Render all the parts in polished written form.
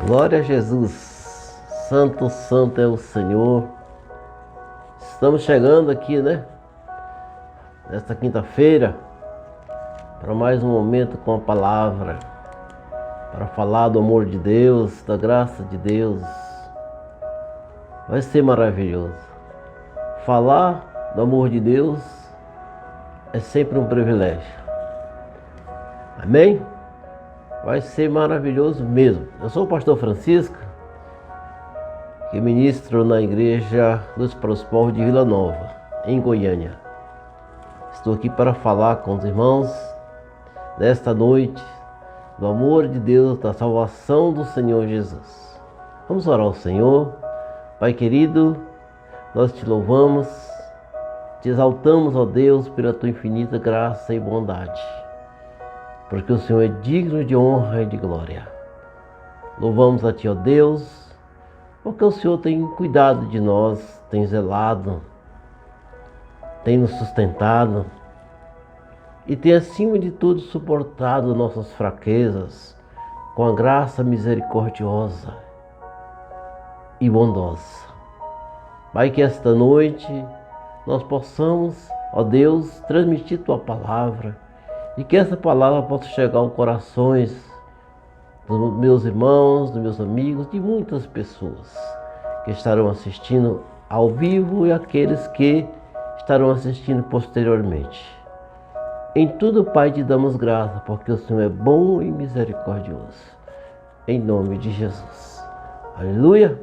Glória a Jesus, Santo, Santo é o Senhor. Estamos chegando aqui, nesta quinta-feira, para mais um momento com a palavra, para falar do amor de Deus, da graça de Deus. Vai ser maravilhoso. Falar do amor de Deus é sempre um privilégio. Amém? Vai ser maravilhoso mesmo. Eu sou o pastor Francisco, que ministro na igreja Luz para os Povos de Vila Nova, em Goiânia. Estou aqui para falar com os irmãos nesta noite do amor de Deus, da salvação do Senhor Jesus. Vamos orar ao Senhor. Pai querido, nós te louvamos, te exaltamos, ó Deus, pela tua infinita graça e bondade, porque o Senhor é digno de honra e de glória. Louvamos a ti, ó Deus, porque o Senhor tem cuidado de nós, tem zelado, tem nos sustentado e tem, acima de tudo, suportado nossas fraquezas com a graça misericordiosa e bondosa. Pai, que esta noite nós possamos, ó Deus, transmitir tua palavra e que essa palavra possa chegar aos corações dos meus irmãos, dos meus amigos, de muitas pessoas que estarão assistindo ao vivo e aqueles que estarão assistindo posteriormente. Em tudo, Pai, te damos graça, porque o Senhor é bom e misericordioso. Em nome de Jesus. Aleluia.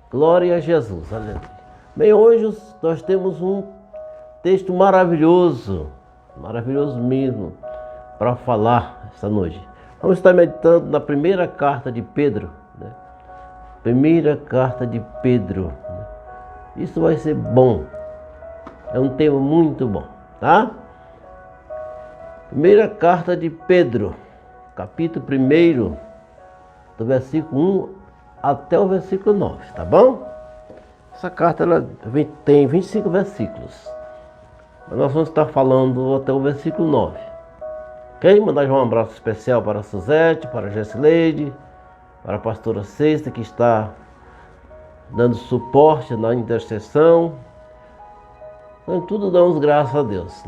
Glória a Jesus. Aleluia. Bem, hoje nós temos um texto maravilhoso, maravilhoso mesmo, para falar esta noite. Vamos estar meditando na primeira carta de Pedro, Primeira carta de Pedro. Isso vai ser bom. É um tema muito bom, tá? Primeira carta de Pedro, capítulo 1, do versículo 1 até o versículo 9, tá bom? Essa carta tem 25 versículos. Mas nós vamos estar falando até o versículo 9. Ok? Mandar um abraço especial para a Suzete, para a Jessileide, para a pastora Sexta, que está dando suporte na intercessão. Então, tudo damos graças a Deus,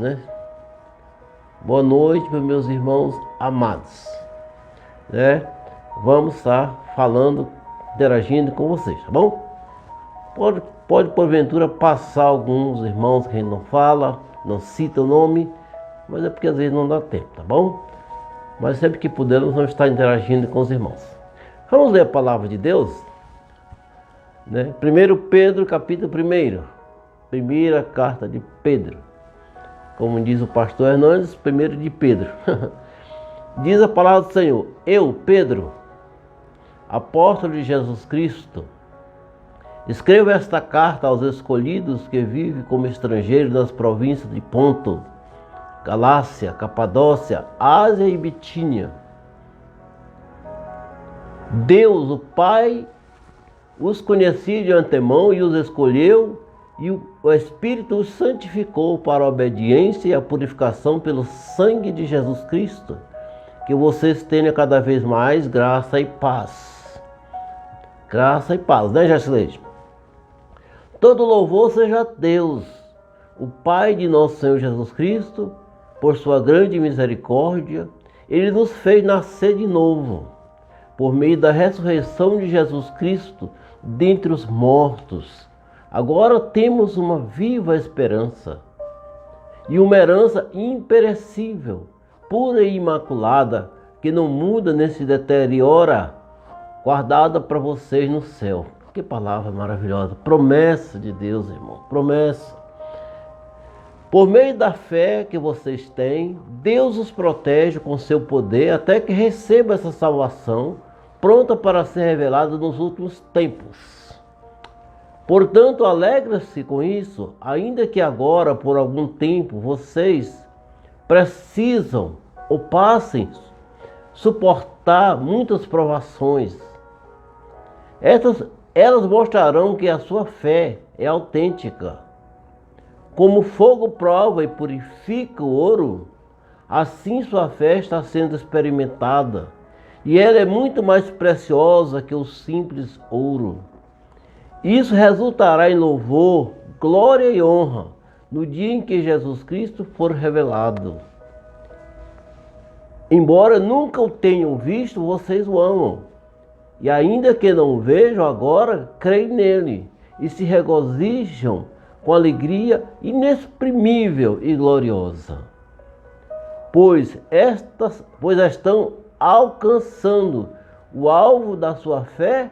Boa noite para meus irmãos amados, Vamos estar falando, interagindo com vocês, tá bom? Pode porventura passar alguns irmãos que a gente não fala, não cita o nome, mas é porque às vezes não dá tempo, tá bom? Mas sempre que pudermos, vamos estar interagindo com os irmãos. Vamos ler a palavra de Deus? 1 Pedro, capítulo 1. Primeira carta de Pedro. Como diz o pastor Hernandes, 1 de Pedro. Diz a palavra do Senhor: Eu, Pedro, apóstolo de Jesus Cristo, escrevo esta carta aos escolhidos que vivem como estrangeiros nas províncias de Ponto, Galácia, Capadócia, Ásia e Bitínia. Deus, o Pai, os conhecia de antemão e os escolheu, e o Espírito os santificou para a obediência e a purificação pelo sangue de Jesus Cristo. Que vocês tenham cada vez mais graça e paz. Graça e paz, Jacilete? Todo louvor seja a Deus, o Pai de nosso Senhor Jesus Cristo, por sua grande misericórdia. Ele nos fez nascer de novo, por meio da ressurreição de Jesus Cristo dentre os mortos. Agora temos uma viva esperança e uma herança imperecível, pura e imaculada, que não muda nem se deteriora, guardada para vocês no céu. Que palavra maravilhosa, promessa de Deus, irmão, promessa. Por meio da fé que vocês têm, Deus os protege com seu poder até que receba essa salvação, pronta para ser revelada nos últimos tempos. Portanto, alegra-se com isso, ainda que agora, por algum tempo, vocês precisam ou passem suportar muitas provações. Elas mostrarão que a sua fé é autêntica. Como fogo prova e purifica o ouro, assim sua fé está sendo experimentada, e ela é muito mais preciosa que o simples ouro. Isso resultará em louvor, glória e honra no dia em que Jesus Cristo for revelado. Embora nunca o tenham visto, vocês o amam. E ainda que não o vejam agora, creem nele e se regozijam com alegria inexprimível e gloriosa. Pois estão alcançando o alvo da sua fé,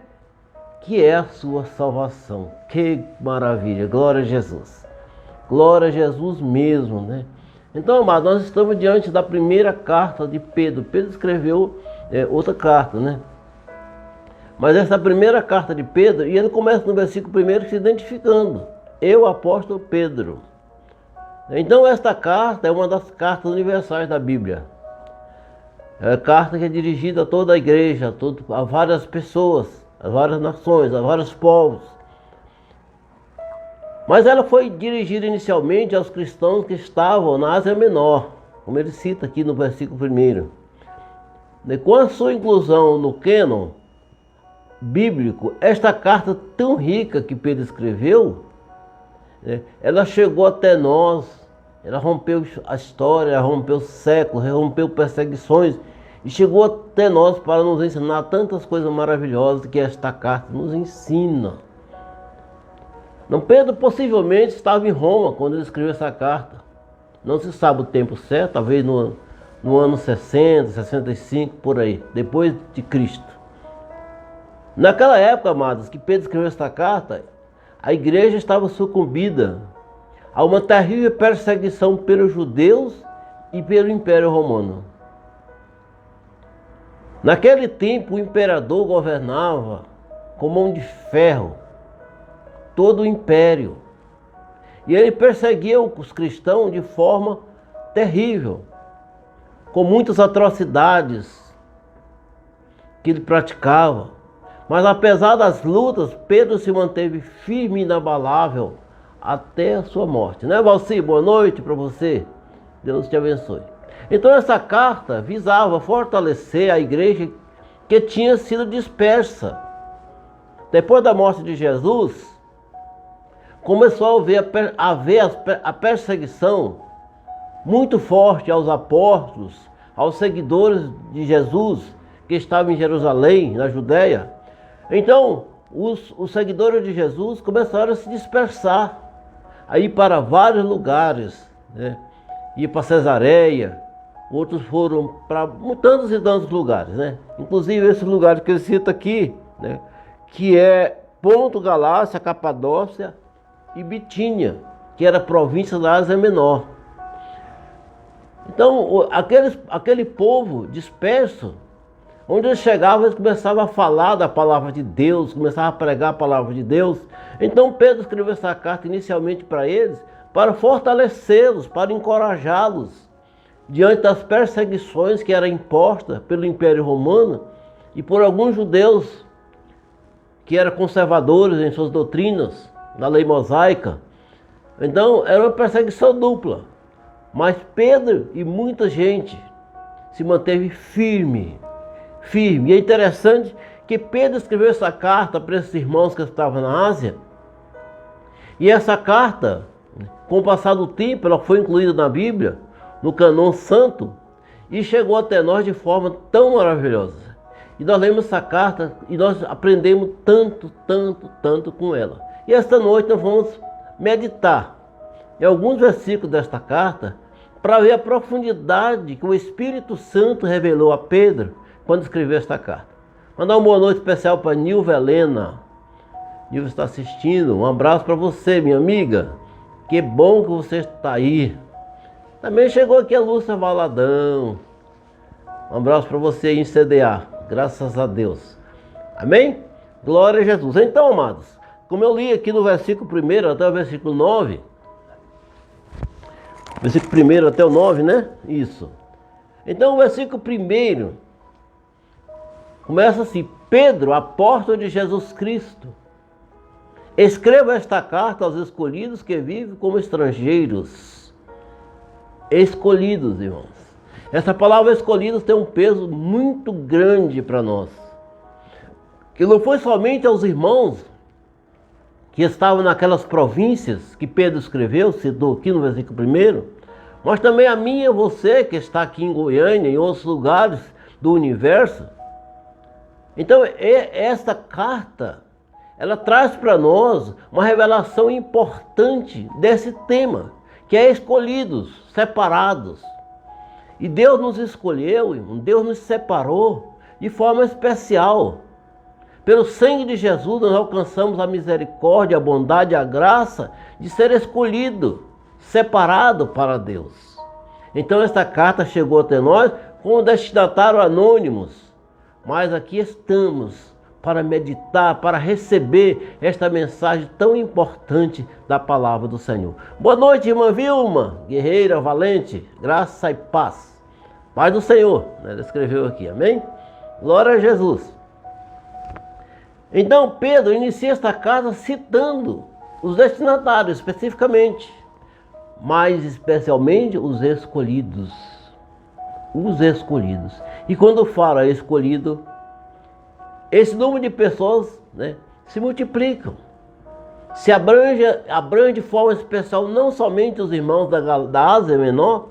que é a sua salvação. Que maravilha! Glória a Jesus! Glória a Jesus mesmo, né? Então, amados, nós estamos diante da primeira carta de Pedro. Pedro escreveu outra carta, né? Mas essa primeira carta de Pedro, e ele começa no versículo 1 se identificando. Eu, apóstolo Pedro. Então esta carta é uma das cartas universais da Bíblia. É a carta que é dirigida a toda a igreja, a várias pessoas, a várias nações, a vários povos. Mas ela foi dirigida inicialmente aos cristãos que estavam na Ásia Menor, como ele cita aqui no versículo 1. E com a sua inclusão no cânon bíblico, esta carta tão rica que Pedro escreveu, ela chegou até nós, ela rompeu a história, ela rompeu séculos, rompeu perseguições e chegou até nós para nos ensinar tantas coisas maravilhosas que esta carta nos ensina. Não, Pedro possivelmente estava em Roma quando ele escreveu essa carta. Não se sabe o tempo certo, talvez no ano 60, 65, por aí, depois de Cristo. Naquela época, amados, que Pedro escreveu esta carta, a igreja estava sucumbida a uma terrível perseguição pelos judeus e pelo Império Romano. Naquele tempo, o imperador governava com mão de ferro todo o império. E ele perseguia os cristãos de forma terrível, com muitas atrocidades que ele praticava. Mas apesar das lutas, Pedro se manteve firme e inabalável até a sua morte. Né, Valci? Boa noite para você. Deus te abençoe. Então essa carta visava fortalecer a igreja que tinha sido dispersa. Depois da morte de Jesus, começou a haver a perseguição muito forte aos apóstolos, aos seguidores de Jesus que estavam em Jerusalém, na Judéia. Então, os seguidores de Jesus começaram a se dispersar, a ir para vários lugares, né? Ir para Cesareia, outros foram para tantos e tantos lugares, né? Inclusive esse lugar que ele cita aqui, né? Que é Ponto, Galácia, Capadócia e Bitínia, que era a província da Ásia Menor. Então, aquele povo disperso, onde eles chegavam, eles começavam a falar da palavra de Deus, começavam a pregar a palavra de Deus. Então Pedro escreveu essa carta inicialmente para eles, para fortalecê-los, para encorajá-los, diante das perseguições que eram impostas pelo Império Romano e por alguns judeus que eram conservadores em suas doutrinas, na lei mosaica. Então era uma perseguição dupla. Mas Pedro e muita gente se manteve firme. E é interessante que Pedro escreveu essa carta para esses irmãos que estavam na Ásia. E essa carta, com o passar do tempo, ela foi incluída na Bíblia, no cânon santo, e chegou até nós de forma tão maravilhosa. E nós lemos essa carta e nós aprendemos tanto com ela. E esta noite nós vamos meditar em alguns versículos desta carta para ver a profundidade que o Espírito Santo revelou a Pedro quando escreveu esta carta. Mandar uma boa noite especial para Nilva Helena. Nilva está assistindo. Um abraço para você, minha amiga. Que bom que você está aí. Também chegou aqui a Lúcia Valadão. Um abraço para você aí em CDA. Graças a Deus. Amém? Glória a Jesus. Então, amados, como eu li aqui no versículo 1 até o versículo 9. Versículo 1 até o 9, né? Isso. Então, o versículo 1 começa assim: Pedro, apóstolo de Jesus Cristo, escreva esta carta aos escolhidos que vivem como estrangeiros. Escolhidos, irmãos. Essa palavra escolhidos tem um peso muito grande para nós. Que não foi somente aos irmãos que estavam naquelas províncias que Pedro escreveu, citou aqui no versículo 1, mas também a mim e a você que está aqui em Goiânia, em outros lugares do universo. Então, esta carta, ela traz para nós uma revelação importante desse tema, que é escolhidos, separados. E Deus nos escolheu, irmão, Deus nos separou de forma especial. Pelo sangue de Jesus nós alcançamos a misericórdia, a bondade, a graça de ser escolhido, separado para Deus. Então esta carta chegou até nós com o destinatário anônimos, mas aqui estamos para meditar, para receber esta mensagem tão importante da palavra do Senhor. Boa noite, irmã Vilma, guerreira, valente, graça e paz. Paz do Senhor, né? Ele escreveu aqui, amém? Glória a Jesus. Então Pedro inicia esta carta citando os destinatários especificamente, mas especialmente os escolhidos. Os escolhidos. E quando fala escolhido, esse número de pessoas, né, se multiplicam. Se abrange de forma especial não somente os irmãos da Ásia Menor,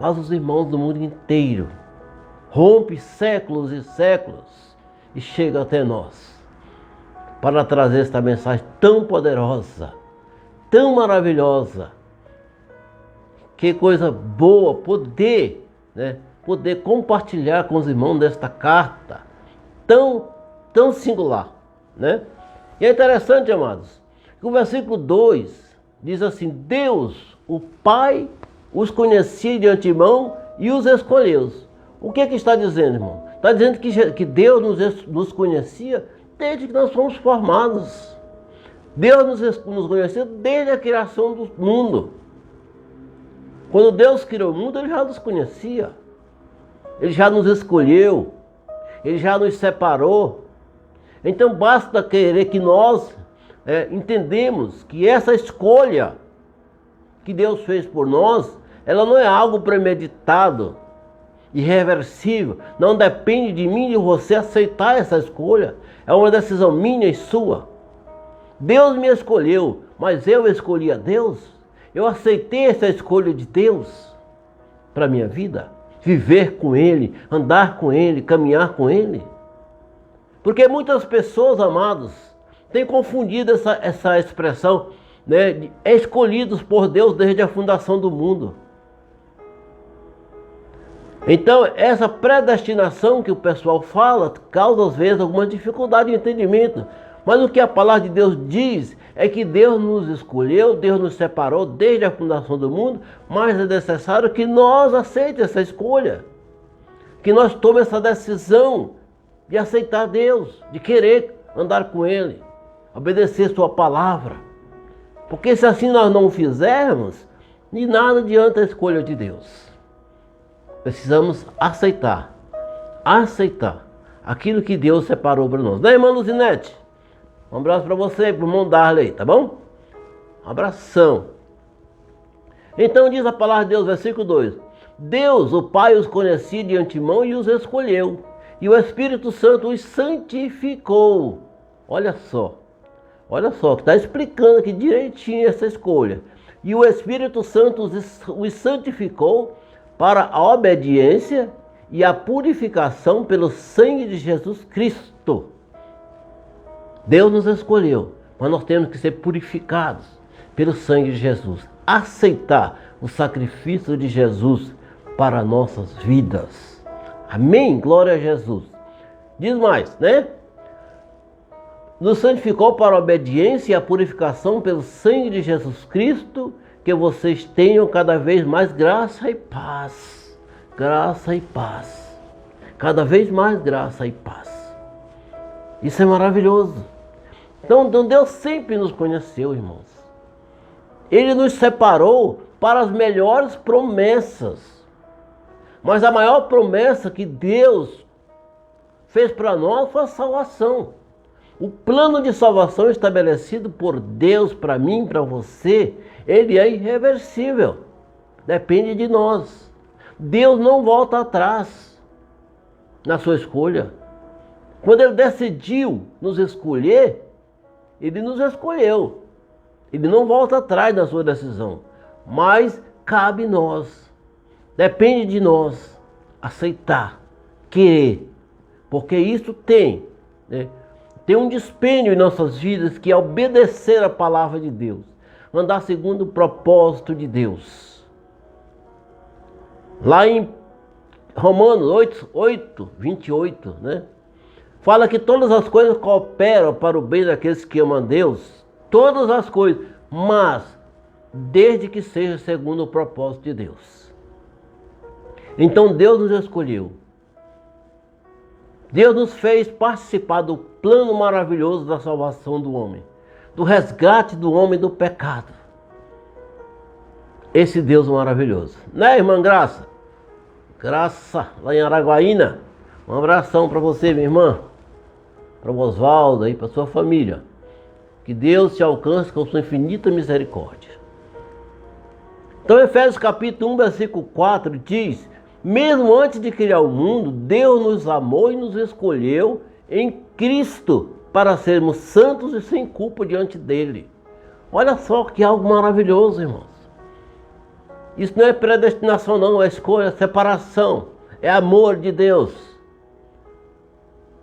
mas os irmãos do mundo inteiro. Rompe séculos e séculos e chega até nós para trazer esta mensagem tão poderosa, tão maravilhosa. Que coisa boa poder compartilhar com os irmãos desta carta tão singular, né? E é interessante, amados, que o versículo 2 diz assim: Deus, o Pai, os conhecia de antemão e os escolheu. O que é que está dizendo, irmão? Está dizendo que Deus nos conhecia desde que nós fomos formados. Deus nos conhecia desde a criação do mundo. Quando Deus criou o mundo, Ele já nos conhecia. Ele já nos escolheu. Ele já nos separou. Então basta querer que nós entendemos que essa escolha que Deus fez por nós, ela não é algo premeditado, irreversível. Não depende de mim e de você aceitar essa escolha. É uma decisão minha e sua. Deus me escolheu, mas eu escolhi a Deus. Eu aceitei essa escolha de Deus para a minha vida. Viver com Ele, andar com Ele, caminhar com Ele. Porque muitas pessoas, amados, têm confundido essa expressão, né, de escolhidos por Deus desde a fundação do mundo. Então, essa predestinação que o pessoal fala causa às vezes alguma dificuldade de entendimento. Mas o que a palavra de Deus diz é que Deus nos escolheu, Deus nos separou desde a fundação do mundo, mas é necessário que nós aceitemos essa escolha, que nós tomemos essa decisão de aceitar Deus, de querer andar com Ele, obedecer Sua palavra. Porque se assim nós não o fizermos, de nada adianta a escolha de Deus. Precisamos aceitar aquilo que Deus separou para nós. Né, irmã Luzinete? Um abraço para você, para o irmão Darley, tá bom? Um abração. Então diz a palavra de Deus, versículo 2. Deus, o Pai, os conhecia de antemão e os escolheu. E o Espírito Santo os santificou. Olha só, que está explicando aqui direitinho essa escolha. E o Espírito Santo os santificou para a obediência e a purificação pelo sangue de Jesus Cristo. Deus nos escolheu, mas nós temos que ser purificados pelo sangue de Jesus. Aceitar o sacrifício de Jesus para nossas vidas. Amém? Glória a Jesus. Diz mais, né? Nos santificou para a obediência e a purificação pelo sangue de Jesus Cristo, que vocês tenham cada vez mais graça e paz. Graça e paz. Cada vez mais graça e paz. Isso é maravilhoso. Então Deus sempre nos conheceu, irmãos. Ele nos separou para as melhores promessas. Mas a maior promessa que Deus fez para nós foi a salvação. O plano de salvação estabelecido por Deus para mim, para você, ele é irreversível. Depende de nós. Deus não volta atrás na sua escolha. Quando Ele decidiu nos escolher, Ele nos escolheu. Ele não volta atrás na sua decisão. Mas cabe nós, depende de nós, aceitar, querer. Porque isso tem um dispêndio em nossas vidas, que é obedecer a palavra de Deus. Andar segundo o propósito de Deus. Lá em Romanos 8, 28, fala que todas as coisas cooperam para o bem daqueles que amam a Deus. Todas as coisas, mas desde que seja segundo o propósito de Deus. Então Deus nos escolheu. Deus nos fez participar do plano maravilhoso da salvação do homem, do resgate do homem do pecado. Esse Deus maravilhoso. Né, irmã Graça? Graça, lá em Araguaína. Um abração para você, minha irmã. Para o Oswaldo e para sua família. Que Deus te alcance com sua infinita misericórdia. Então, Efésios capítulo 1, versículo 4 diz: mesmo antes de criar o mundo, Deus nos amou e nos escolheu em Cristo para sermos santos e sem culpa diante dele. Olha só que algo maravilhoso, irmãos. Isso não é predestinação não, é escolha, é separação, é amor de Deus.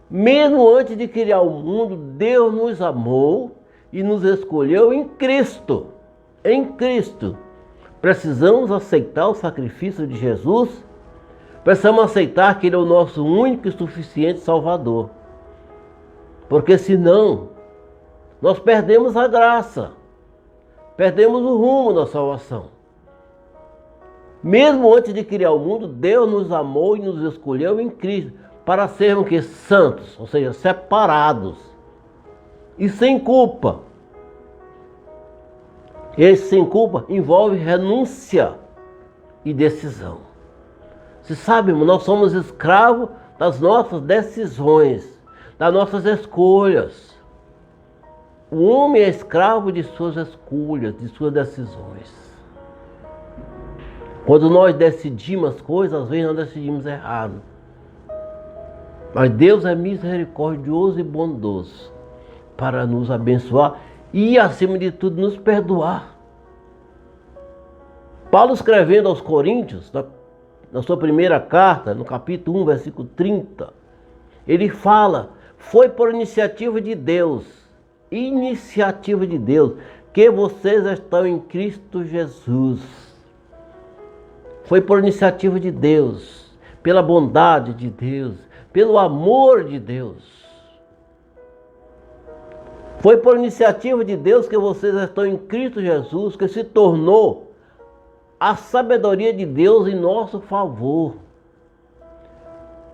Mesmo antes de criar o mundo, Deus nos amou e nos escolheu em Cristo. Em Cristo. Precisamos aceitar o sacrifício de Jesus. Precisamos aceitar que Ele é o nosso único e suficiente Salvador. Porque senão, nós perdemos a graça. Perdemos o rumo da salvação. Mesmo antes de criar o mundo, Deus nos amou e nos escolheu em Cristo para sermos que santos, ou seja, separados e sem culpa. Esse sem culpa envolve renúncia e decisão. Você sabe, irmão, nós somos escravos das nossas decisões, das nossas escolhas. O homem é escravo de suas escolhas, de suas decisões. Quando nós decidimos as coisas, às vezes nós decidimos errado. Mas Deus é misericordioso e bondoso para nos abençoar e, acima de tudo, nos perdoar. Paulo, escrevendo aos Coríntios, na sua primeira carta, no capítulo 1, versículo 30, ele fala: foi por iniciativa de Deus, que vocês estão em Cristo Jesus. Foi por iniciativa de Deus, pela bondade de Deus, pelo amor de Deus. Foi por iniciativa de Deus que vocês estão em Cristo Jesus, que se tornou a sabedoria de Deus em nosso favor.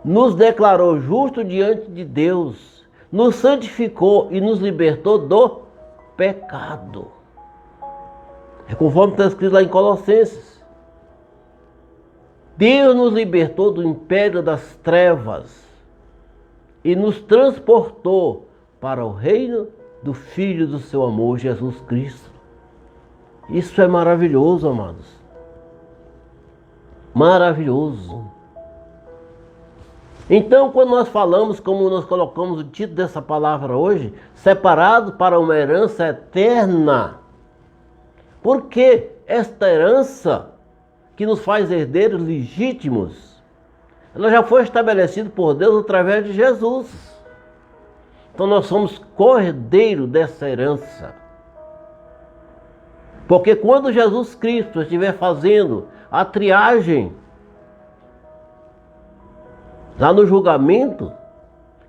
Nos declarou justo diante de Deus, nos santificou e nos libertou do pecado. É conforme está escrito lá em Colossenses. Deus nos libertou do império das trevas e nos transportou para o reino do Filho do seu amor, Jesus Cristo. Isso é maravilhoso, amados. Maravilhoso. Então, quando nós falamos, como nós colocamos o título dessa palavra hoje, separados para uma herança eterna. Porque esta herança que nos faz herdeiros legítimos, ela já foi estabelecida por Deus através de Jesus. Então nós somos co-herdeiros dessa herança. Porque quando Jesus Cristo estiver fazendo a triagem, lá no julgamento,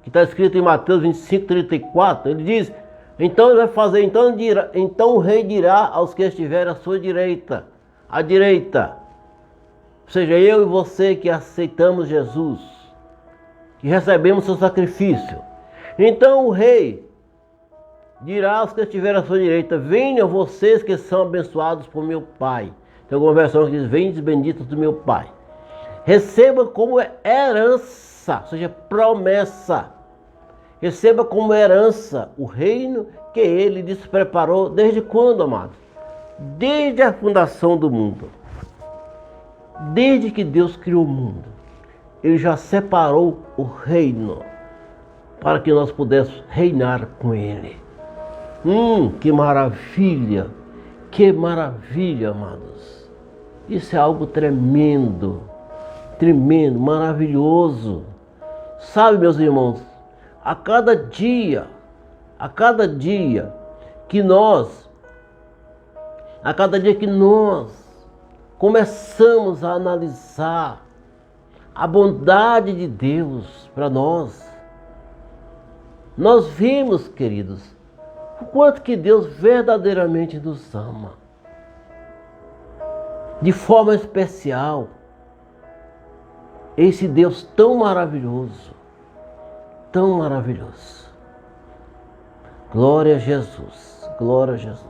que está escrito em Mateus 25, 34, ele diz: então ele vai fazer, então o rei dirá aos que estiverem à sua direita, à direita, ou seja, eu e você que aceitamos Jesus, que recebemos seu sacrifício. Então o rei dirá aos que estiverem à sua direita: venham vocês que são abençoados por meu Pai. Tem alguma versão que diz: vendes benditos do meu Pai. Receba como herança, ou seja, promessa. Receba como herança o reino que Ele lhes preparou. Desde quando, amado? Desde a fundação do mundo. Desde que Deus criou o mundo, Ele já separou o reino para que nós pudéssemos reinar com Ele. Que maravilha! Que maravilha, amados! Isso é algo tremendo, tremendo, maravilhoso. Sabe, meus irmãos, a cada dia que nós começamos a analisar a bondade de Deus para nós vimos, queridos, o quanto que Deus verdadeiramente nos ama. De forma especial, esse Deus tão maravilhoso, tão maravilhoso. Glória a Jesus, glória a Jesus.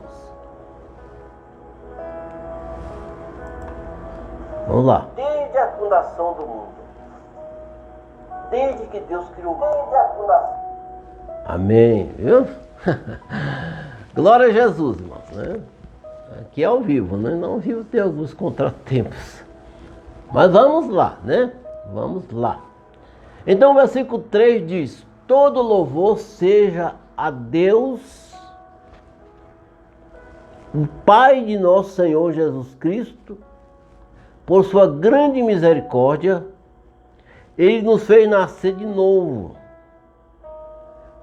Vamos lá. Desde a fundação do mundo, desde que Deus criou o mundo, desde a fundação. Amém, viu? Glória a Jesus, irmãos, né? Aqui é ao vivo, né? Não ao vivo tem alguns contratempos. Mas vamos lá, né? Vamos lá. Então o versículo 3 diz: todo louvor seja a Deus, o Pai de nosso Senhor Jesus Cristo, por sua grande misericórdia, Ele nos fez nascer de novo,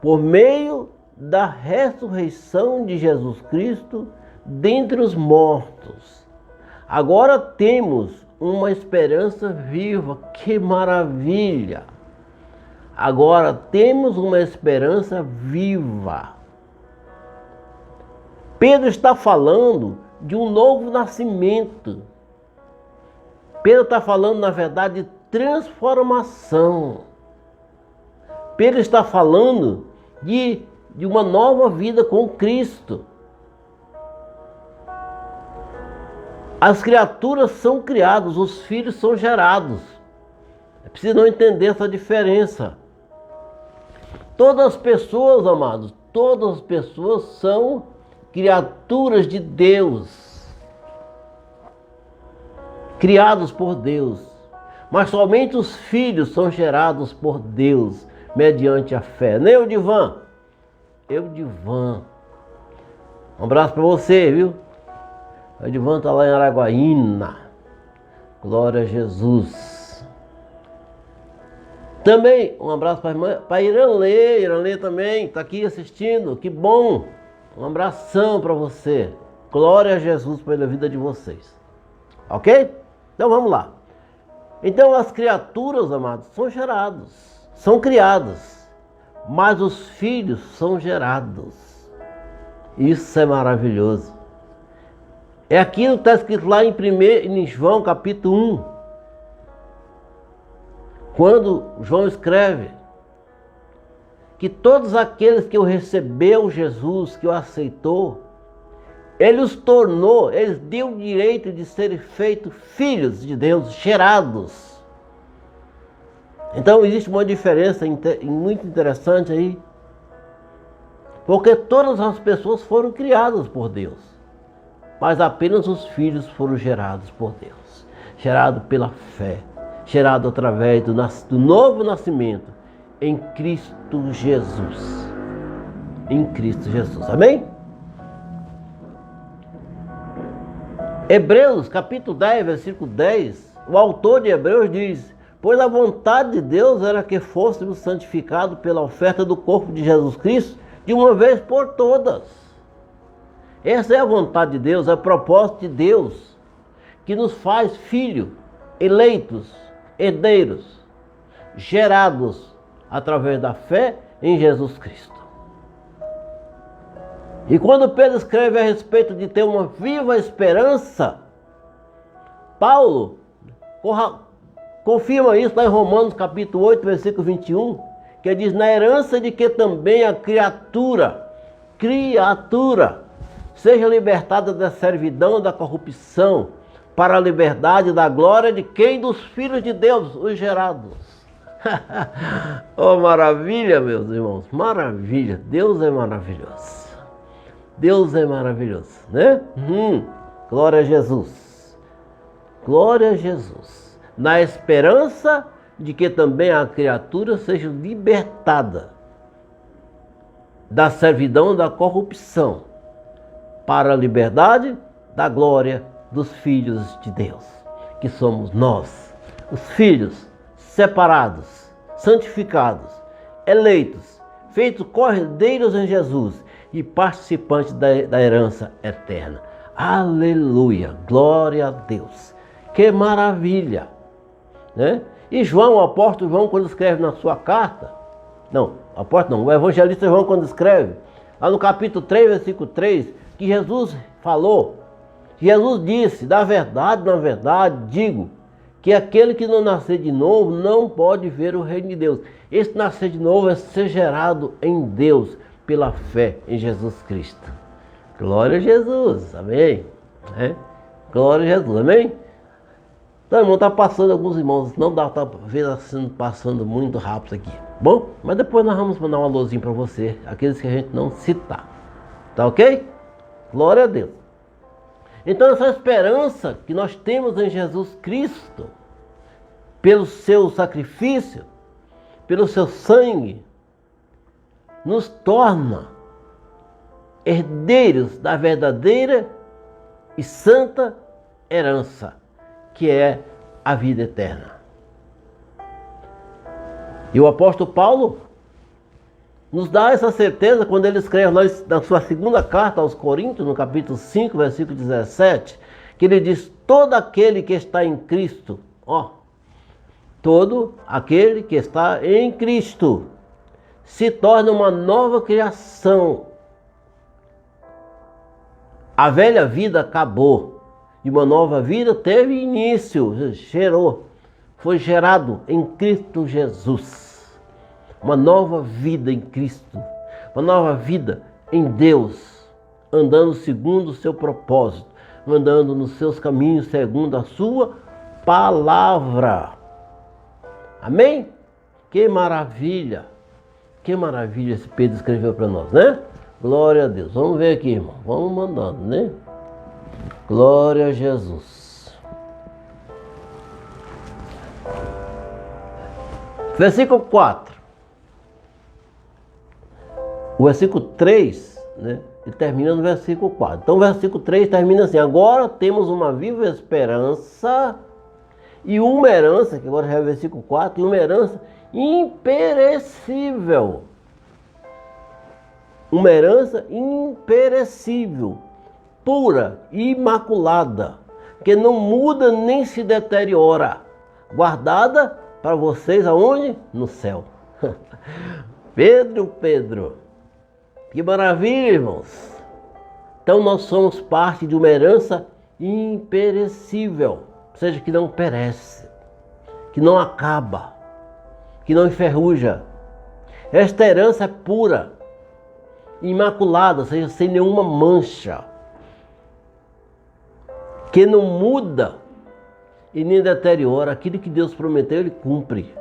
por meio da ressurreição de Jesus Cristo dentre os mortos. Agora temos uma esperança viva. Que maravilha! Agora temos uma esperança viva. Pedro está falando de um novo nascimento. Pedro está falando, na verdade, de transformação. Pedro está falando de uma nova vida com Cristo. As criaturas são criadas, os filhos são gerados. É preciso não entender essa diferença. Todas as pessoas, amados, todas as pessoas são criaturas de Deus, criados por Deus. Mas somente os filhos são gerados por Deus, mediante a fé. Né, Eudivan? Eudivan. Um abraço para você, viu? O Edivan está lá em Araguaína. Glória a Jesus. Também um abraço para a Iranlê. Iranlê também está aqui assistindo. Que bom. Um abração para você. Glória a Jesus pela vida de vocês. Ok? Então vamos lá. Então as criaturas, amados, são geradas, são criadas, mas os filhos são gerados. Isso é maravilhoso. É aquilo que está escrito lá em João capítulo 1. Quando João escreve que todos aqueles que o recebeu Jesus, que o aceitou, Ele os tornou, Ele deu o direito de serem feitos filhos de Deus, gerados. Então existe uma diferença muito interessante aí, porque todas as pessoas foram criadas por Deus, mas apenas os filhos foram gerados por Deus, gerados pela fé, gerados através do novo nascimento em Cristo Jesus. Em Cristo Jesus, amém? Hebreus capítulo 10, versículo 10, o autor de Hebreus diz: pois a vontade de Deus era que fôssemos santificados pela oferta do corpo de Jesus Cristo de uma vez por todas. Essa é a vontade de Deus, é o propósito de Deus, que nos faz filhos, eleitos, herdeiros, gerados através da fé em Jesus Cristo. E quando Pedro escreve a respeito de ter uma viva esperança, Paulo confirma isso lá em Romanos capítulo 8, versículo 21, que diz: na herança de que também a criatura seja libertada da servidão, da corrupção, para a liberdade da glória de quem? Dos filhos de Deus, os gerados. Oh, maravilha, meus irmãos, maravilha. Deus é maravilhoso. Deus é maravilhoso, né? Glória a Jesus. Glória a Jesus. Na esperança de que também a criatura seja libertada da servidão da corrupção para a liberdade da glória dos filhos de Deus, que somos nós, os filhos separados, santificados, eleitos, feitos cordeiros em Jesus e participantes da herança eterna. Aleluia, glória a Deus. Que maravilha, né? E João, o apóstolo João, quando escreve na sua carta, o evangelista João, quando escreve, lá no capítulo 3, versículo 3, que Jesus falou, Jesus disse: na verdade, digo, que aquele que não nascer de novo não pode ver o reino de Deus. Esse nascer de novo é ser gerado em Deus pela fé em Jesus Cristo. Glória a Jesus, amém? Glória a Jesus, amém? Então, irmão, está passando alguns irmãos, não dá, tá assim, passando muito rápido aqui. Bom, mas depois nós vamos mandar um alôzinho para você, aqueles que a gente não citar. Tá ok? Glória a Deus. Então, essa esperança que nós temos em Jesus Cristo, pelo seu sacrifício, pelo seu sangue, nos torna herdeiros da verdadeira e santa herança, que é a vida eterna. E o apóstolo Paulo nos dá essa certeza quando ele escreve na sua segunda carta aos Coríntios, no capítulo 5, versículo 17, que ele diz: todo aquele que está em Cristo, todo aquele que está em Cristo se torna uma nova criação. A velha vida acabou e uma nova vida teve início, foi gerado em Cristo Jesus. Uma nova vida em Cristo, uma nova vida em Deus, andando segundo o seu propósito, andando nos seus caminhos segundo a sua palavra. Amém? Que maravilha! Que maravilha esse Pedro escreveu para nós, né? Glória a Deus. Vamos ver aqui, irmão. Vamos mandando, né? Glória a Jesus. Versículo 4. O versículo 3, né? Ele termina no versículo 4. Então o versículo 3 termina assim: agora temos uma viva esperança e uma herança, que agora já é o versículo 4, e uma herança imperecível. Uma herança imperecível, pura e imaculada, que não muda nem se deteriora, guardada para vocês aonde? No céu. Pedro, que maravilha, irmãos. Então nós somos parte de uma herança imperecível, ou seja, que não perece, que não acaba, que não enferruja. Esta herança é pura, imaculada, ou seja, sem nenhuma mancha, que não muda e nem deteriora. Aquilo que Deus prometeu, Ele cumpre.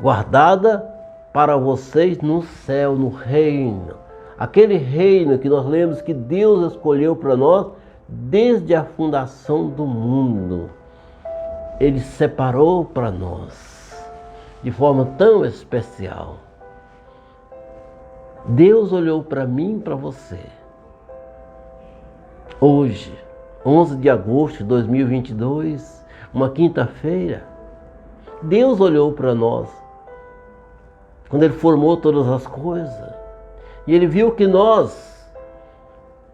Guardada para vocês no céu, no reino. Aquele reino que nós lemos que Deus escolheu para nós desde a fundação do mundo. Ele separou para nós de forma tão especial. Deus olhou para mim e para você. Hoje, 11 de agosto de 2022, uma quinta-feira, Deus olhou para nós, quando Ele formou todas as coisas, e Ele viu que nós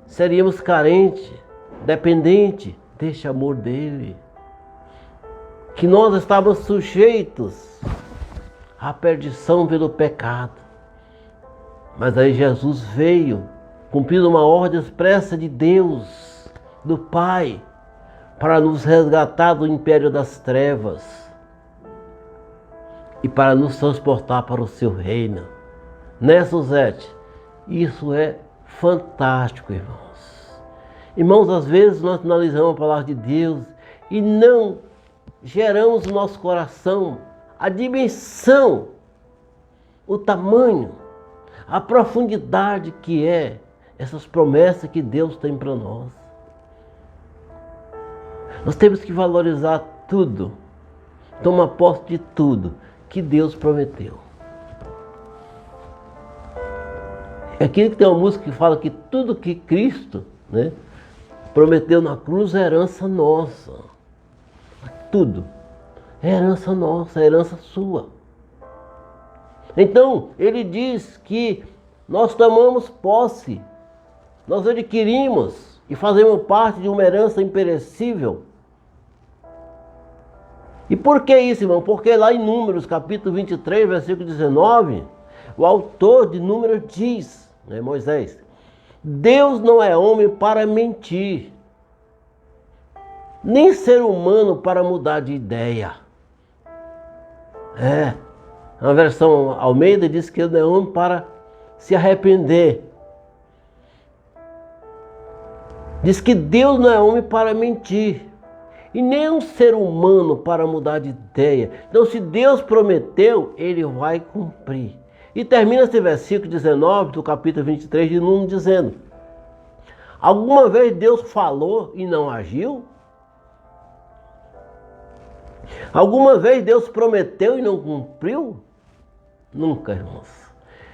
seríamos carentes, dependentes deste amor dEle, que nós estávamos sujeitos à perdição pelo pecado. Mas aí Jesus veio, cumprindo uma ordem expressa de Deus, do Pai, para nos resgatar do império das trevas e para nos transportar para o seu reino. Né, Suzete? Isso é fantástico, irmãos. Irmãos, às vezes nós analisamos a palavra de Deus e não geramos no nosso coração a dimensão, o tamanho, a profundidade que é essas promessas que Deus tem para nós. Nós temos que valorizar tudo, tomar posse de tudo que Deus prometeu. É aquilo que tem uma música que fala que tudo que Cristo, né, prometeu na cruz é herança nossa. Tudo. É herança nossa, é herança sua. Então, ele diz que nós tomamos posse, nós adquirimos e fazemos parte de uma herança imperecível. E por que isso, irmão? Porque lá em Números, capítulo 23, versículo 19, o autor de Números diz, né, Moisés, Deus não é homem para mentir, nem ser humano para mudar de ideia. A versão Almeida diz que ele não é homem para se arrepender. Diz que Deus não é homem para mentir, e nem um ser humano para mudar de ideia. Então, se Deus prometeu, Ele vai cumprir. E termina esse versículo 19 do capítulo 23 de Números dizendo: alguma vez Deus falou e não agiu? Alguma vez Deus prometeu e não cumpriu? Nunca, irmãos.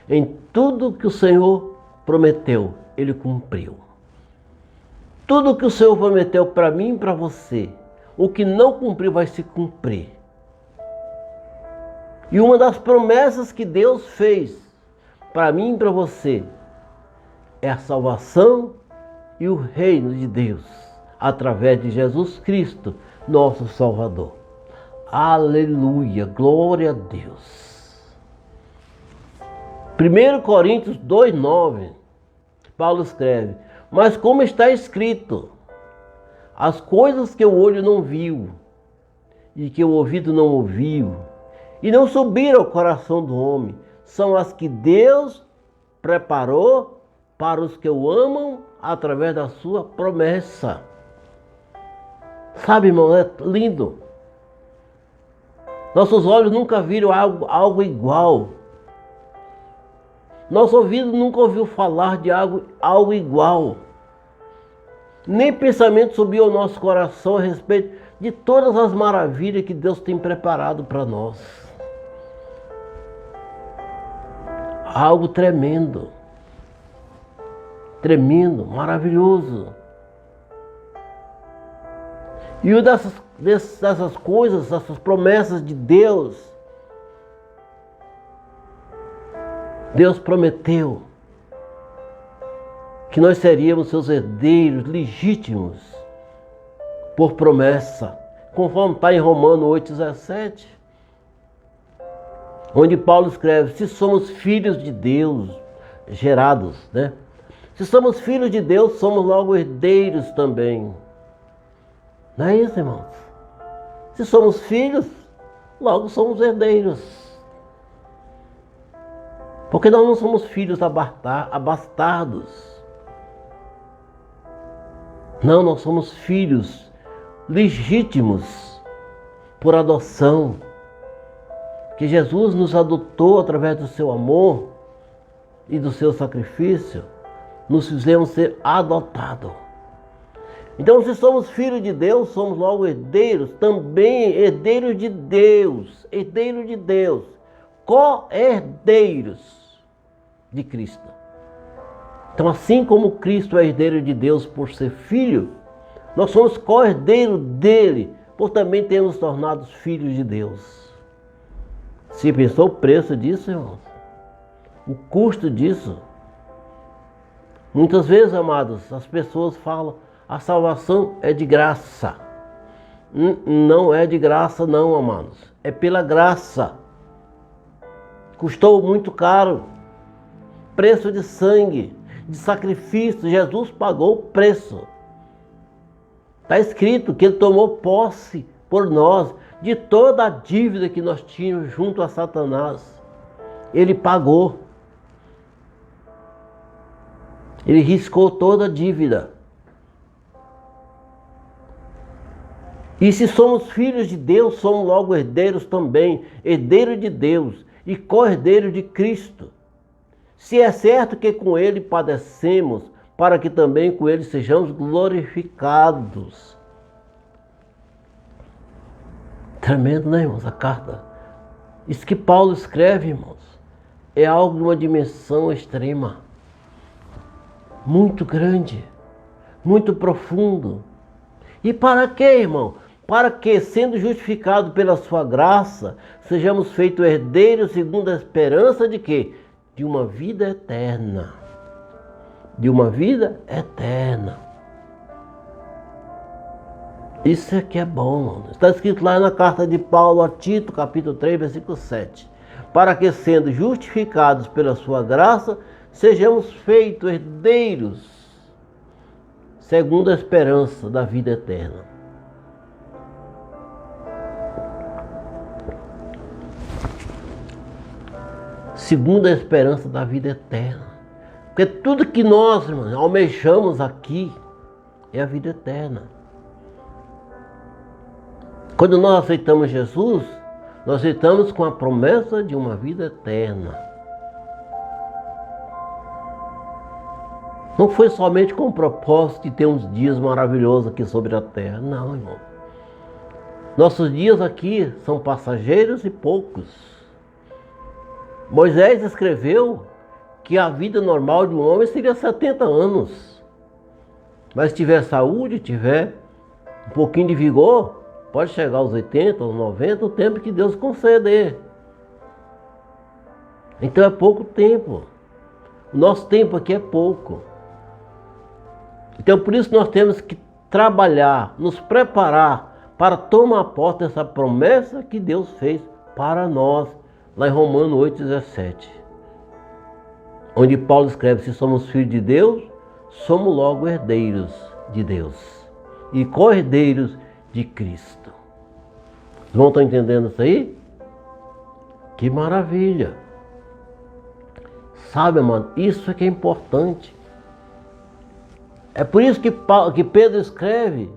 Em tudo que o Senhor prometeu, Ele cumpriu. Tudo que o Senhor prometeu para mim e para você, o que não cumpriu vai se cumprir. E uma das promessas que Deus fez para mim e para você é a salvação e o reino de Deus através de Jesus Cristo, nosso Salvador. Aleluia, glória a Deus. 1 Coríntios 2,9, Paulo escreve: mas como está escrito, as coisas que o olho não viu, e que o ouvido não ouviu, e não subiram ao coração do homem, são as que Deus preparou para os que o amam através da sua promessa. Sabe, irmão, é lindo. Nossos olhos nunca viram algo igual. Nosso ouvido nunca ouviu falar de algo igual. Nem pensamento subiu ao nosso coração a respeito de todas as maravilhas que Deus tem preparado para nós. Algo tremendo. Tremendo, maravilhoso. E uma dessas coisas, essas promessas de Deus, Deus prometeu que nós seríamos seus herdeiros legítimos por promessa, conforme está em Romanos 8,17, onde Paulo escreve: se somos filhos de Deus, gerados, né? Se somos filhos de Deus, somos logo herdeiros também. Não é isso, irmãos? Se somos filhos, logo somos herdeiros. Porque nós não somos filhos abastados. Não, nós somos filhos legítimos por adoção. Que Jesus nos adotou através do seu amor e do seu sacrifício. Nos fizemos ser adotados. Então, se somos filhos de Deus, somos logo herdeiros, também herdeiros de Deus, co-herdeiros de Cristo. Então, assim como Cristo é herdeiro de Deus por ser filho, nós somos co-herdeiros dele, por também termos tornados filhos de Deus. Se pensou o preço disso, irmãos? O custo disso? Muitas vezes, amados, as pessoas falam: a salvação é de graça. Não é de graça não, amados. É pela graça. Custou muito caro. Preço de sangue, de sacrifício. Jesus pagou o preço. Está escrito que Ele tomou posse por nós de toda a dívida que nós tínhamos junto a Satanás. Ele pagou. Ele riscou toda a dívida. E se somos filhos de Deus, somos logo herdeiros também, herdeiros de Deus e co-herdeiros de Cristo. Se é certo que com Ele padecemos, para que também com Ele sejamos glorificados. Tremendo, né, irmãos, a carta. Isso que Paulo escreve, irmãos, é algo de uma dimensão extrema. Muito grande, muito profundo. E para quê, irmão? Para que, sendo justificados pela sua graça, sejamos feitos herdeiros segundo a esperança de quê? De uma vida eterna. De uma vida eterna. Isso é que é bom. Está escrito lá na carta de Paulo a Tito, capítulo 3, versículo 7. Para que, sendo justificados pela sua graça, sejamos feitos herdeiros segundo a esperança da vida eterna. Segundo a esperança da vida eterna. Porque tudo que nós, irmãos, almejamos aqui é a vida eterna. Quando nós aceitamos Jesus, nós aceitamos com a promessa de uma vida eterna. Não foi somente com o propósito de ter uns dias maravilhosos aqui sobre a terra. Não, irmão. Nossos dias aqui são passageiros e poucos. Moisés escreveu que a vida normal de um homem seria 70 anos. Mas se tiver saúde, tiver um pouquinho de vigor, pode chegar aos 80, aos 90, o tempo que Deus conceder. Então é pouco tempo. O nosso tempo aqui é pouco. Então por isso nós temos que trabalhar, nos preparar para tomar posse dessa promessa que Deus fez para nós, lá em Romanos 8,17. Onde Paulo escreve, se somos filhos de Deus, somos logo herdeiros de Deus e co-herdeiros de Cristo. Os irmãos estão entendendo isso aí? Que maravilha! Sabe, mano, isso é que é importante. É por isso que Pedro escreve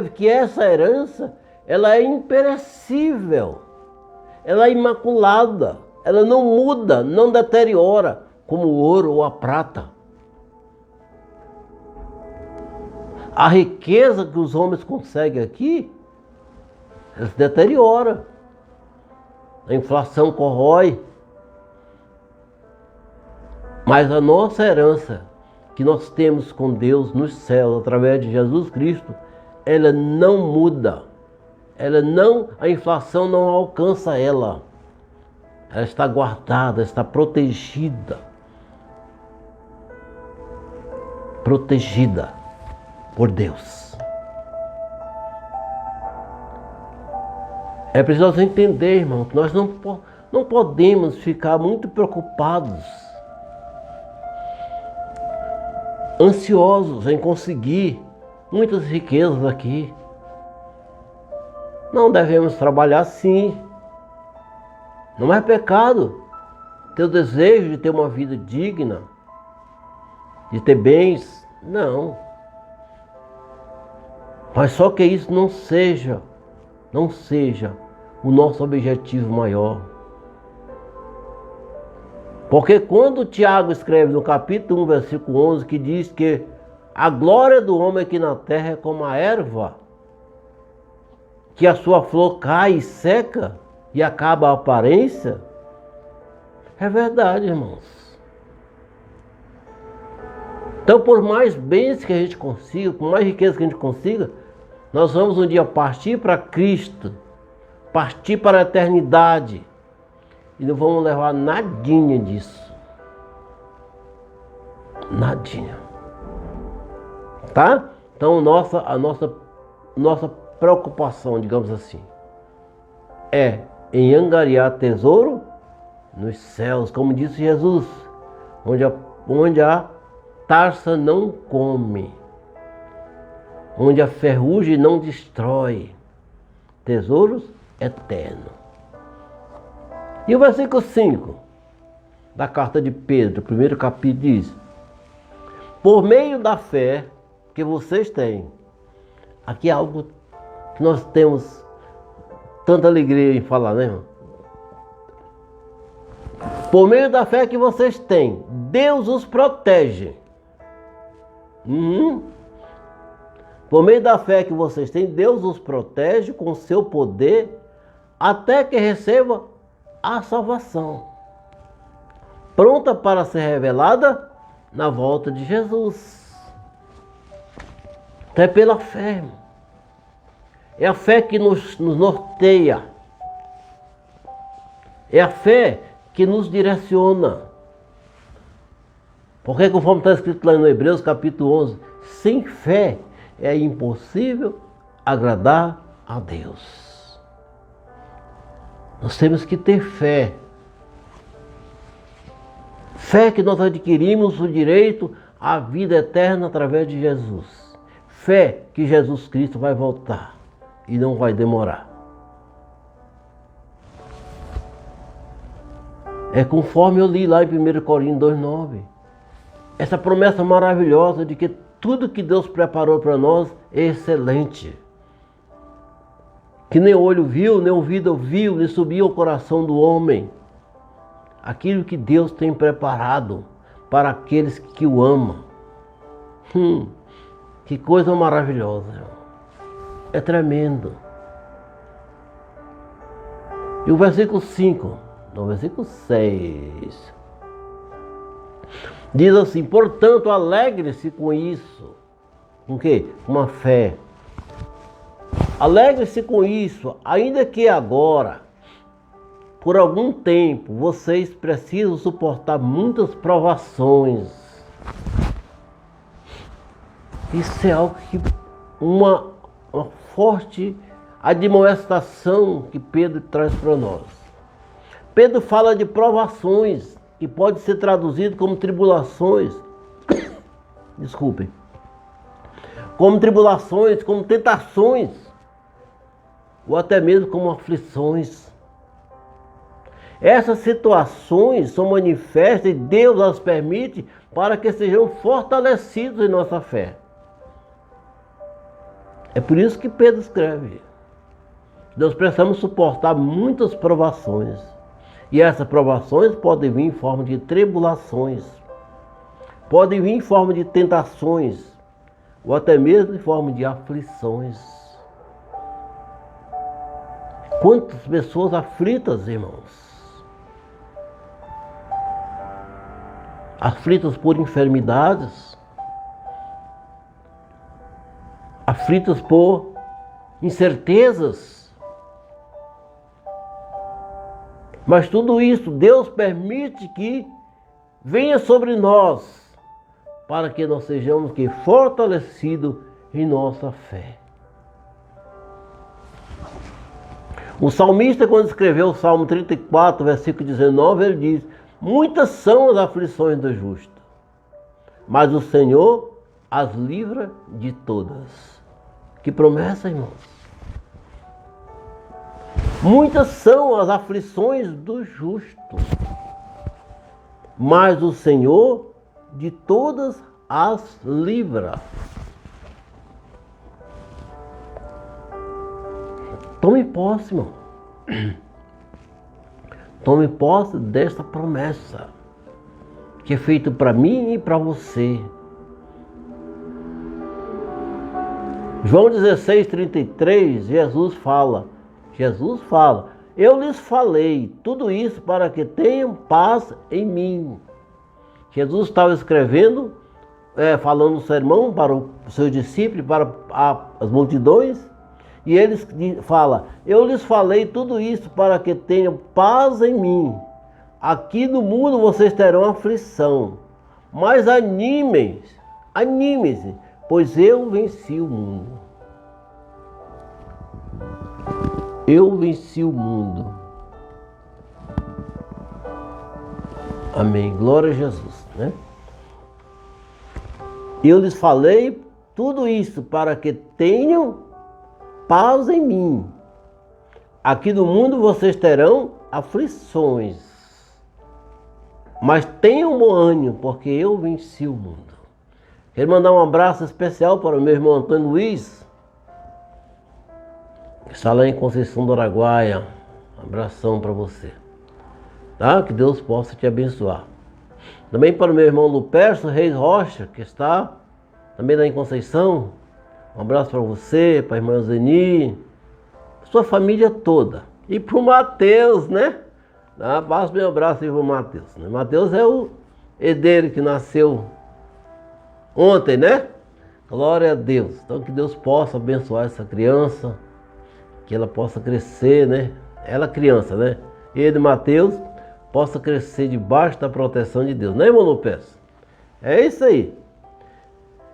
que essa herança, ela é imperecível, ela é imaculada, ela não muda, não deteriora, como o ouro ou a prata. A riqueza que os homens conseguem aqui, ela se deteriora. A inflação corrói. Mas a nossa herança, que nós temos com Deus nos céus, através de Jesus Cristo, ela não muda. A inflação não alcança ela. Ela está guardada, está protegida. Protegida por Deus. É preciso entender, irmão, que nós não podemos ficar muito preocupados, ansiosos em conseguir muitas riquezas aqui. Não devemos trabalhar sim. Não é pecado ter o desejo de ter uma vida digna, de ter bens, não. Mas só que isso não seja o nosso objetivo maior. Porque quando Tiago escreve no capítulo 1, versículo 11, que diz que a glória do homem aqui na terra é como a erva, que a sua flor cai e seca e acaba a aparência, é verdade, irmãos. Então, por mais bens que a gente consiga, por mais riqueza que a gente consiga, nós vamos um dia partir para Cristo, partir para a eternidade, e não vamos levar nadinha disso. Nadinha. Tá? Então a nossa preocupação, digamos assim, é em angariar tesouro nos céus, como disse Jesus, onde a tarça não come, onde a ferrugem não destrói, tesouros eternos. E o versículo 5 da carta de Pedro, primeiro capítulo, diz: por meio da fé que vocês têm. Aqui é algo que nós temos tanta alegria em falar, né, irmão? Por meio da fé que vocês têm, Deus os protege. Por meio da fé que vocês têm, Deus os protege com seu poder até que receba a salvação, pronta para ser revelada na volta de Jesus. É pela fé, irmão. É a fé que nos norteia. É a fé que nos direciona. Porque conforme está escrito lá no Hebreus capítulo 11, sem fé é impossível agradar a Deus. Nós temos que ter fé. Fé que nós adquirimos o direito à vida eterna através de Jesus. Fé que Jesus Cristo vai voltar e não vai demorar. É conforme eu li lá em 1 Coríntios 2,9. Essa promessa maravilhosa de que tudo que Deus preparou para nós é excelente. Que nem olho viu, nem ouvido ouviu, nem subiu ao coração do homem. Aquilo que Deus tem preparado para aqueles que o amam. Que coisa maravilhosa, irmão. É tremendo. E o versículo 5, no versículo 6, diz assim: portanto, alegre-se com isso. Com o quê? Com uma fé. Alegre-se com isso, ainda que agora, por algum tempo, vocês precisam suportar muitas provações. Isso é algo que uma forte admoestação que Pedro traz para nós. Pedro fala de provações, que pode ser traduzido como tribulações. Desculpem. Como tribulações, como tentações, ou até mesmo como aflições. Essas situações são manifestas e Deus as permite para que sejam fortalecidos em nossa fé. É por isso que Pedro escreve: nós precisamos suportar muitas provações. E essas provações podem vir em forma de tribulações, podem vir em forma de tentações, ou até mesmo em forma de aflições. Quantas pessoas aflitas, irmãos? Aflitas por enfermidades, aflitas por incertezas. Mas tudo isso Deus permite que venha sobre nós, para que nós sejamos fortalecidos em nossa fé. O salmista, quando escreveu o Salmo 34, versículo 19, ele diz: muitas são as aflições do justo, mas o Senhor as livra de todas. Que promessa, irmãos! Muitas são as aflições do justo, mas o Senhor de todas as livra. Tome posse, irmão. Tome posse desta promessa, que é feita para mim e para você. João 16:33, Jesus fala, eu lhes falei tudo isso para que tenham paz em mim. Jesus estava escrevendo, falando um sermão para os seus discípulos, para as multidões, e ele fala: eu lhes falei tudo isso para que tenham paz em mim. Aqui no mundo vocês terão aflição, mas animem-se, pois eu venci o mundo. Eu venci o mundo. Amém. Glória a Jesus, né? Eu lhes falei tudo isso para que tenham paz em mim. Aqui no mundo vocês terão aflições, mas tenham bom ânimo, porque eu venci o mundo. Quero mandar um abraço especial para o meu irmão Antônio Luiz, que está lá em Conceição do Araguaia. Um abração para você, tá? Que Deus possa te abençoar. Também para o meu irmão Lupercio Reis Rocha, que está também lá em Conceição. Um abraço para você, para a irmã Zeni, sua família toda. E para o Mateus, né? Basta meu abraço aí para o Mateus. Mateus é o herdeiro que nasceu ontem, né? Glória a Deus. Então que Deus possa abençoar essa criança, que ela possa crescer, né? Ela criança, né? Ele, Mateus, possa crescer debaixo da proteção de Deus. Né, irmão Lopes? É isso aí.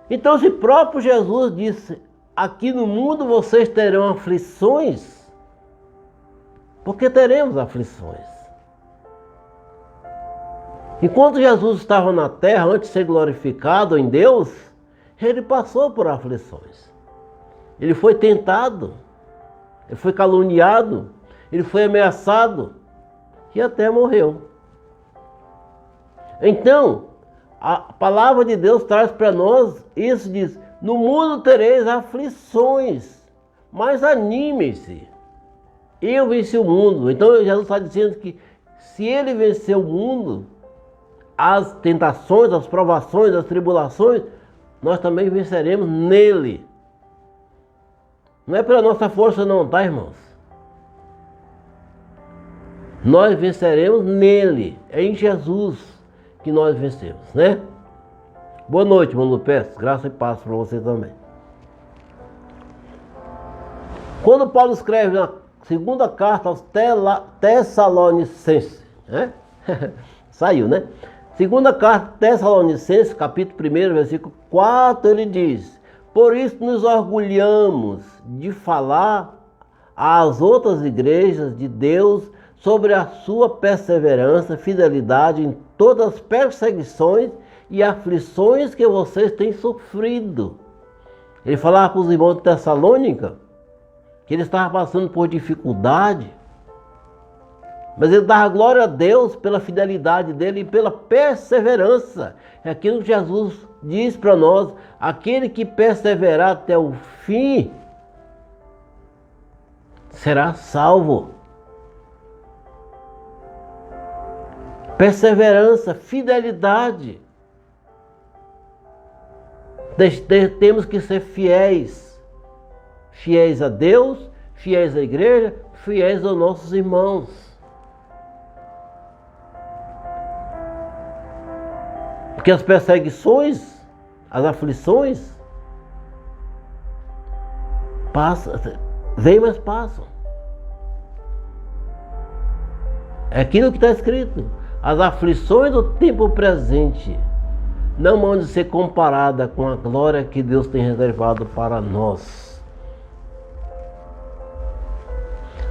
Então, se próprio Jesus disse, aqui no mundo vocês terão aflições, porque teremos aflições. Enquanto Jesus estava na terra, antes de ser glorificado em Deus, ele passou por aflições. Ele foi tentado, ele foi caluniado, ele foi ameaçado e até morreu. Então, a palavra de Deus traz para nós isso, diz, no mundo tereis aflições, mas animem-se, eu venci o mundo. Então Jesus está dizendo que se ele venceu o mundo, as tentações, as provações, as tribulações, nós também venceremos nele. Não é pela nossa força não, tá, irmãos? Nós venceremos nele, é em Jesus que nós vencemos, né? Boa noite, irmão Lupes, graça e paz para você também. Quando Paulo escreve na segunda carta aos Tessalonicenses, né? Saiu, né? Segunda carta Tessalonicenses, capítulo 1, versículo 4, ele diz: por isso nos orgulhamos de falar às outras igrejas de Deus sobre a sua perseverança, fidelidade em todas as perseguições e aflições que vocês têm sofrido. Ele falava para os irmãos de Tessalônica que ele estava passando por dificuldade, mas ele dava glória a Deus pela fidelidade dele e pela perseverança. É aquilo que Jesus diz para nós: aquele que perseverar até o fim será salvo. Perseverança, fidelidade. Temos que ser fiéis. Fiéis a Deus, fiéis à igreja, fiéis aos nossos irmãos. Porque as perseguições, as aflições, passam, vêm, mas passam. É aquilo que está escrito. As aflições do tempo presente não vão de ser comparada com a glória que Deus tem reservado para nós.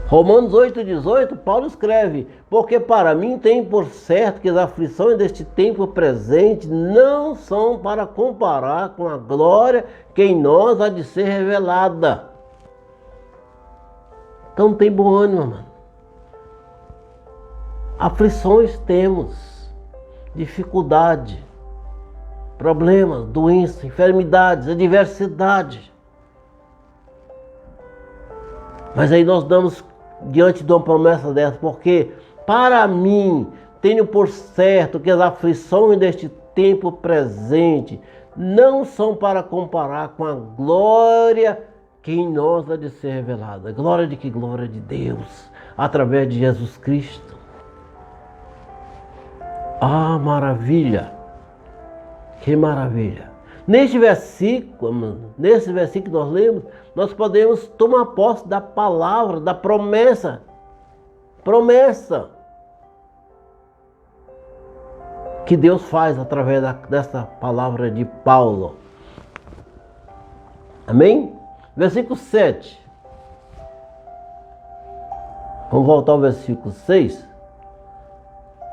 Romanos 8,18, Paulo escreve: porque para mim tem por certo que as aflições deste tempo presente não são para comparar com a glória que em nós há de ser revelada. Então tem bom ânimo, mano. Aflições temos, dificuldade, problemas, doenças, enfermidades, adversidade. Mas aí nós damos diante de uma promessa dessa, porque para mim tenho por certo que as aflições deste tempo presente não são para comparar com a glória que em nós há de ser revelada. Glória de que? Glória de Deus, através de Jesus Cristo. Ah, maravilha! Que maravilha! Nesse versículo que nós lemos, nós podemos tomar posse da palavra, da promessa. Promessa que Deus faz através dessa palavra de Paulo. Amém? Versículo 7. Vamos voltar ao versículo 6.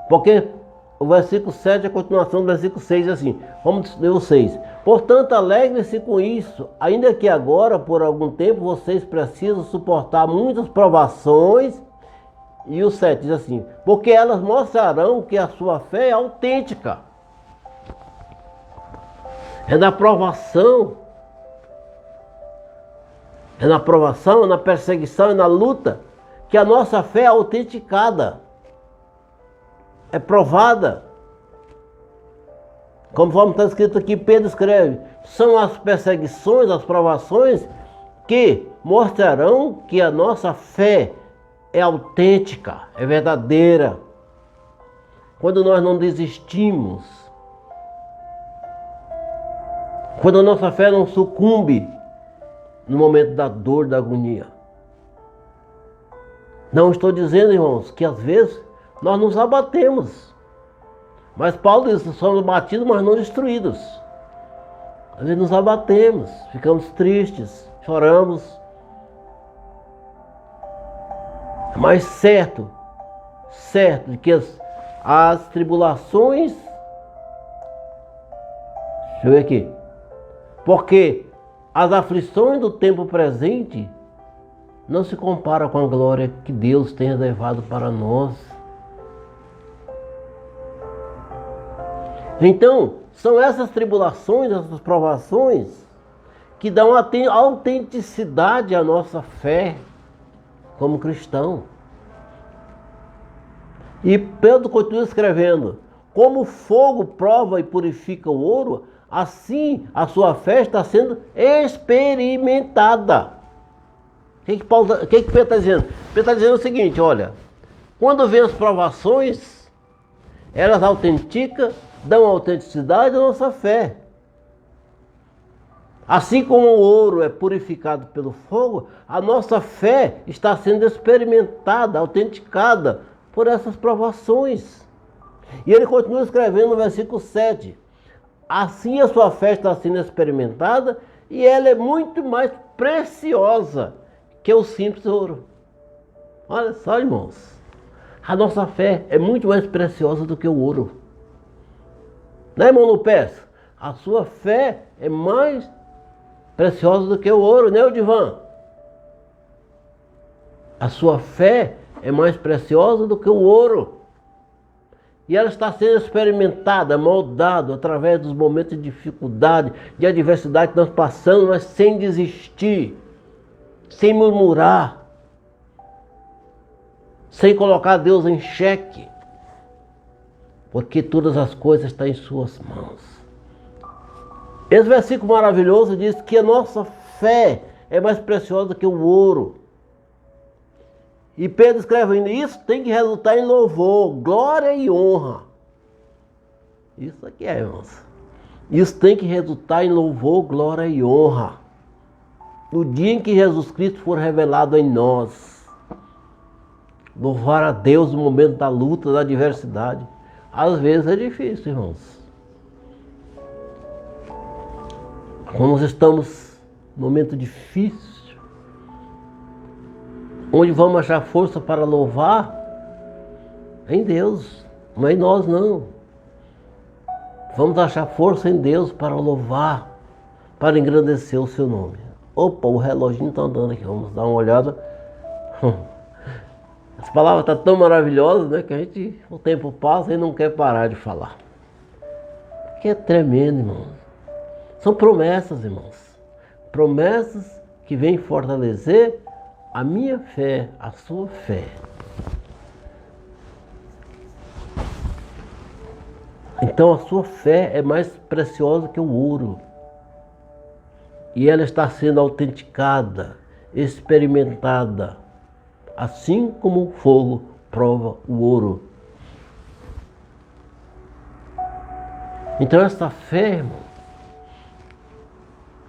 Porque o versículo 7 é a continuação do versículo 6, assim. Vamos ler o 6. Portanto, alegrem-se com isso, ainda que agora, por algum tempo, vocês precisam suportar muitas provações. E o 7 diz assim: porque elas mostrarão que a sua fé é autêntica. É na provação. É na provação, é na perseguição, é na luta que a nossa fé é autenticada. É provada. Conforme está escrito aqui, Pedro escreve: são as perseguições, as provações que mostrarão que a nossa fé é autêntica, é verdadeira. Quando nós não desistimos, quando a nossa fé não sucumbe no momento da dor, da agonia. Não estou dizendo, irmãos, que às vezes nós nos abatemos. Mas Paulo diz, somos batidos, mas não destruídos. Às vezes nos abatemos, ficamos tristes, choramos. Mas certo de que as tribulações, deixa eu ver aqui, porque as aflições do tempo presente não se comparam com a glória que Deus tem reservado para nós. Então, são essas tribulações, essas provações, que dão autenticidade à nossa fé como cristão. E Pedro continua escrevendo, como o fogo prova e purifica o ouro, assim a sua fé está sendo experimentada. O que Pedro está dizendo? Pedro está dizendo o seguinte, olha, quando vem as provações, elas autenticam, dão autenticidade à nossa fé. Assim como o ouro é purificado pelo fogo, a nossa fé está sendo experimentada, autenticada por essas provações. E ele continua escrevendo no versículo 7. Assim a sua fé está sendo experimentada e ela é muito mais preciosa que o simples ouro. Olha só, irmãos. A nossa fé é muito mais preciosa do que o ouro. Né, irmão Lupes? A sua fé é mais preciosa do que o ouro, né, Odivan? A sua fé é mais preciosa do que o ouro. E ela está sendo experimentada, moldada através dos momentos de dificuldade, de adversidade que nós passamos, mas sem desistir, sem murmurar, sem colocar Deus em xeque, porque todas as coisas estão em suas mãos. Esse versículo maravilhoso diz que a nossa fé é mais preciosa que o ouro. E Pedro escreve ainda, isso tem que resultar em louvor, glória e honra. Isso aqui é, irmãos. Isso tem que resultar em louvor, glória e honra. No dia em que Jesus Cristo for revelado em nós. Louvar a Deus no momento da luta, da adversidade. Às vezes é difícil, irmãos. Quando nós estamos num momento difícil, onde vamos achar força para louvar? Em Deus, não é em nós não. Vamos achar força em Deus para louvar, para engrandecer o seu nome. Opa, o reloginho está andando aqui, vamos dar uma olhada. As palavras estão tão maravilhosas, né, que o tempo passa e não quer parar de falar. Que é tremendo, irmãos. São promessas, irmãos. Promessas que vêm fortalecer a minha fé, a sua fé. Então a sua fé é mais preciosa que o ouro. E ela está sendo autenticada, experimentada, assim como o fogo prova o ouro. Então essa fé, irmão,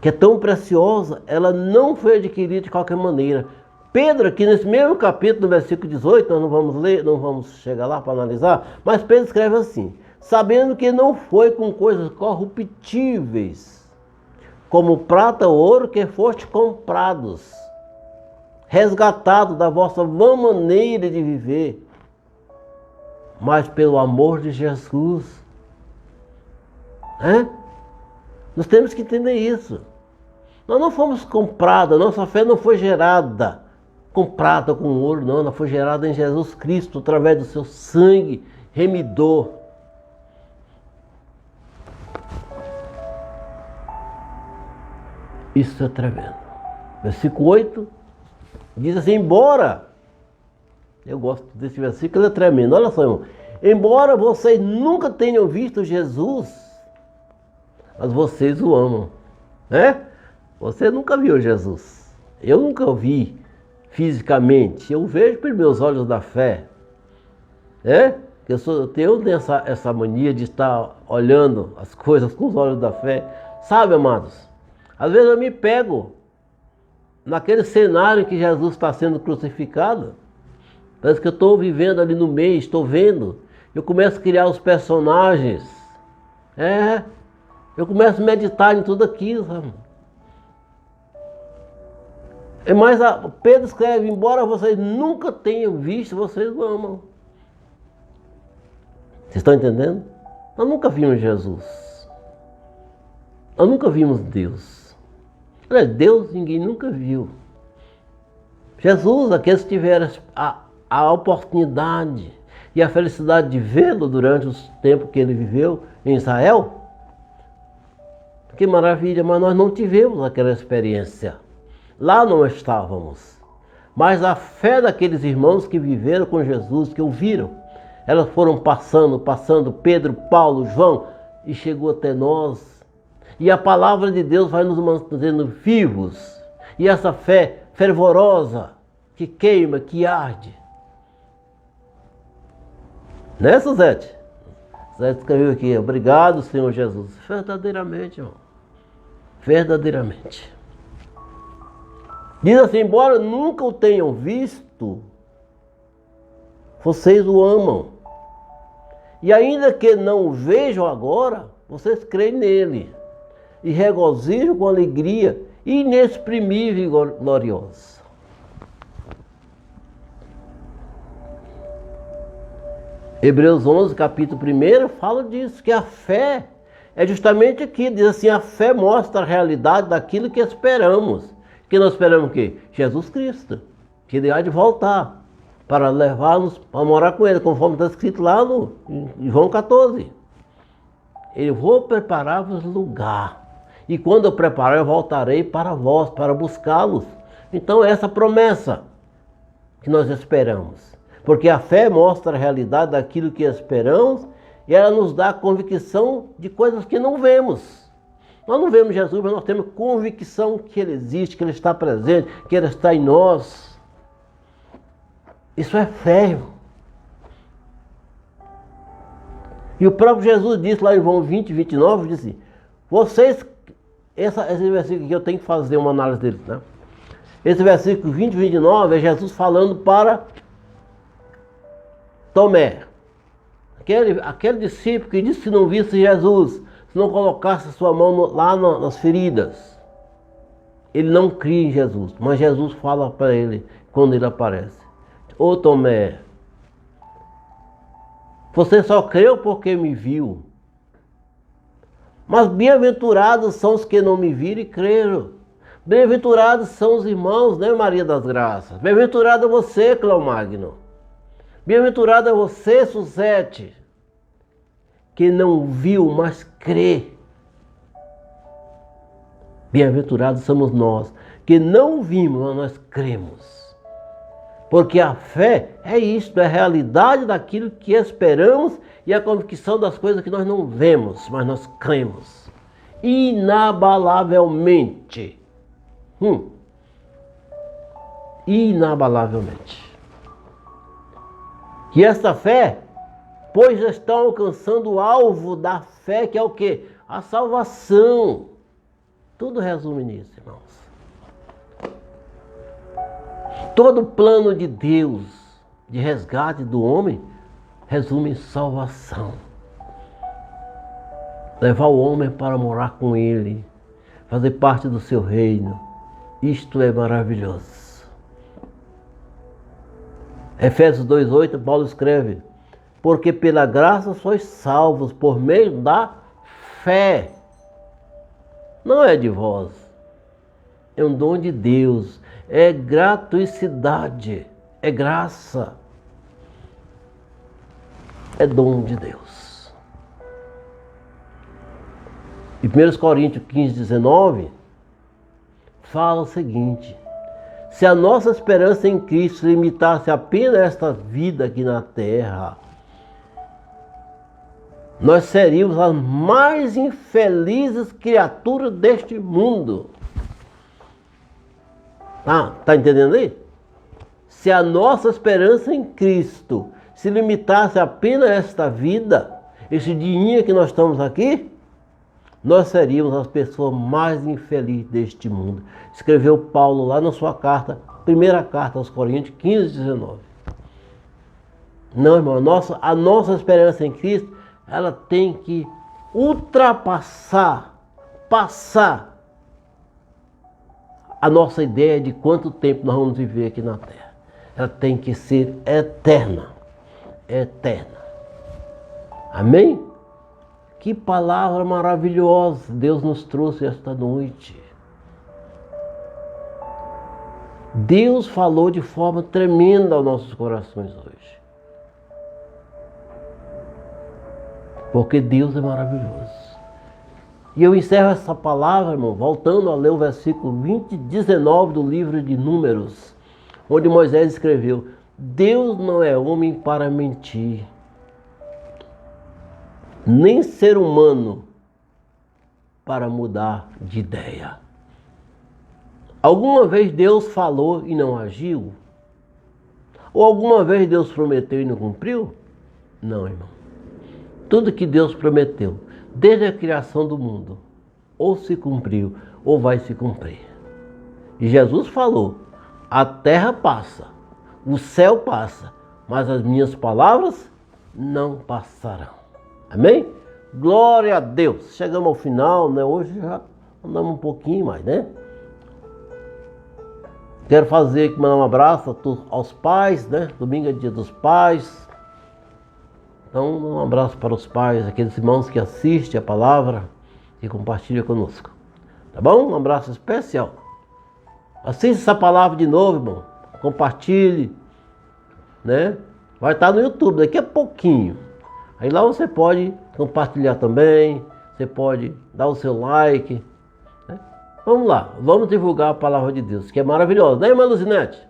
que é tão preciosa, ela não foi adquirida de qualquer maneira. Pedro, aqui nesse mesmo capítulo, no versículo 18, nós não vamos ler, não vamos chegar lá para analisar, mas Pedro escreve assim, sabendo que não foi com coisas corruptíveis, como prata ou ouro, que foste comprados, resgatados da vossa vã maneira de viver, mas pelo amor de Jesus. Nós temos que entender isso. Nós não fomos comprados, a nossa fé não foi gerada com prata, com ouro, não. Ela foi gerada em Jesus Cristo, através do seu sangue remidor. Isso é tremendo. Versículo 8 diz assim, embora, eu gosto desse versículo, ele é tremendo. Olha só, irmão. Embora vocês nunca tenham visto Jesus, mas vocês o amam. né? Você nunca viu Jesus. Eu nunca o vi fisicamente. Eu vejo pelos meus olhos da fé, né? Eu tenho essa mania de estar olhando as coisas com os olhos da fé. Sabe, amados? Às vezes eu me pego naquele cenário que Jesus está sendo crucificado. Parece que eu estou vivendo ali no meio, estou vendo. Eu começo a criar os personagens. Eu começo a meditar em tudo aquilo, sabe? Mas Pedro escreve, embora vocês nunca tenham visto, vocês o amam. Vocês estão entendendo? Nós nunca vimos Jesus. Nós nunca vimos Deus. Deus ninguém nunca viu. Jesus, aqueles que tiveram a oportunidade e a felicidade de vê-lo durante os tempos que ele viveu em Israel, que maravilha, mas nós não tivemos aquela experiência. Lá não estávamos. Mas a fé daqueles irmãos que viveram com Jesus, que o viram, elas foram passando, Pedro, Paulo, João, e chegou até nós. E a palavra de Deus vai nos mantendo vivos. E essa fé fervorosa, que queima, que arde. Né, Suzete? Suzete escreveu aqui, obrigado, Senhor Jesus. Verdadeiramente, irmão. Verdadeiramente. Diz assim, embora nunca o tenham visto, vocês o amam. E ainda que não o vejam agora, vocês creem nele. E regozijam com alegria inexprimível e gloriosa. Hebreus 11, capítulo 1, fala disso, que a fé é justamente aqui. Diz assim, a fé mostra a realidade daquilo que esperamos. Que nós esperamos o quê? Jesus Cristo, que ele há de voltar para levar-nos para morar com ele, conforme está escrito lá em João 14. Eu vou preparar-vos lugar, e quando eu preparar eu voltarei para vós, para buscá-los. Então essa promessa que nós esperamos, porque a fé mostra a realidade daquilo que esperamos, e ela nos dá a convicção de coisas que não vemos. Nós não vemos Jesus, mas nós temos convicção que Ele existe, que Ele está presente, que Ele está em nós. Isso é fé, irmão. E o próprio Jesus disse lá em João 20, 29, disse, vocês, esse versículo aqui eu tenho que fazer uma análise dele, né? Esse versículo 20, 29 é Jesus falando para Tomé. Aquele discípulo que disse que não visse Jesus, se não colocasse a sua mão lá nas feridas, ele não cria em Jesus. Mas Jesus fala para ele quando ele aparece, ô Tomé, você só creu porque me viu. Mas bem-aventurados são os que não me viram e creram. Bem-aventurados são os irmãos, né, Maria das Graças? Bem-aventurado é você, Cleomagno. Bem-aventurado é você, Suzete, que não viu, mas crê. Bem-aventurados somos nós, que não vimos, mas nós cremos. Porque a fé é isto, é a realidade daquilo que esperamos e a convicção das coisas que nós não vemos, mas nós cremos. Inabalavelmente. Inabalavelmente. E essa fé, pois já estão alcançando o alvo da fé, que é o quê? A salvação. Tudo resume nisso, irmãos. Todo o plano de Deus de resgate do homem resume em salvação. Levar o homem para morar com ele, fazer parte do seu reino. Isto é maravilhoso. Efésios 2,8, Paulo escreve, porque pela graça sois salvos por meio da fé. Não é de vós, é um dom de Deus, é gratuicidade, é graça, é dom de Deus. E 1 Coríntios 15, 19, fala o seguinte, se a nossa esperança em Cristo limitasse apenas esta vida aqui na terra, nós seríamos as mais infelizes criaturas deste mundo. Tá entendendo aí? Se a nossa esperança em Cristo se limitasse apenas a esta vida, esse dia que nós estamos aqui, nós seríamos as pessoas mais infelizes deste mundo. Escreveu Paulo lá na sua carta, primeira carta aos Coríntios 15:19. Não, irmão, a nossa esperança em Cristo, ela tem que passar a nossa ideia de quanto tempo nós vamos viver aqui na Terra. Ela tem que ser eterna. Eterna. Amém? Que palavra maravilhosa Deus nos trouxe esta noite. Deus falou de forma tremenda aos nossos corações hoje. Porque Deus é maravilhoso. E eu encerro essa palavra, irmão, voltando a ler o versículo 19 do livro de Números, onde Moisés escreveu: Deus não é homem para mentir, nem ser humano para mudar de ideia. Alguma vez Deus falou e não agiu? Ou alguma vez Deus prometeu e não cumpriu? Não, irmão. Tudo que Deus prometeu, desde a criação do mundo, ou se cumpriu, ou vai se cumprir. E Jesus falou: a terra passa, o céu passa, mas as minhas palavras não passarão. Amém? Glória a Deus. Chegamos ao final, né? Hoje já andamos um pouquinho mais, né? Quero fazer aqui, mandar um abraço aos pais, né? Domingo é dia dos pais. Então, um abraço para os pais, aqueles irmãos que assistem a palavra e compartilham conosco. Tá bom? Um abraço especial. Assista essa palavra de novo, irmão. Compartilhe, né? Vai estar no YouTube daqui a pouquinho. Aí lá você pode compartilhar também, você pode dar o seu like, né? Vamos lá, vamos divulgar a palavra de Deus, que é maravilhosa, né, irmã Luzinete?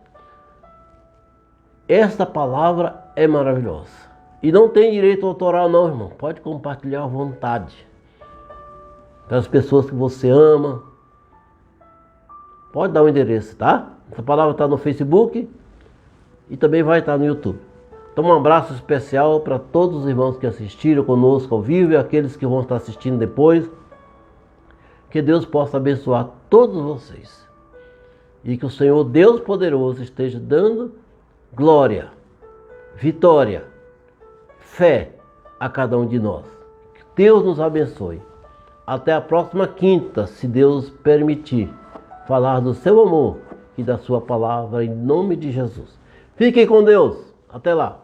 Esta palavra é maravilhosa. E não tem direito autoral não, irmão. Pode compartilhar à vontade. Para as pessoas que você ama. Pode dar um endereço, tá? Essa palavra está no Facebook e também vai estar no YouTube. Então um abraço especial para todos os irmãos que assistiram conosco ao vivo e aqueles que vão estar assistindo depois. Que Deus possa abençoar todos vocês. E que o Senhor Deus poderoso esteja dando glória, vitória, fé a cada um de nós. Que Deus nos abençoe. Até a próxima quinta, se Deus permitir, falar do seu amor e da sua palavra em nome de Jesus. Fiquem com Deus. Até lá.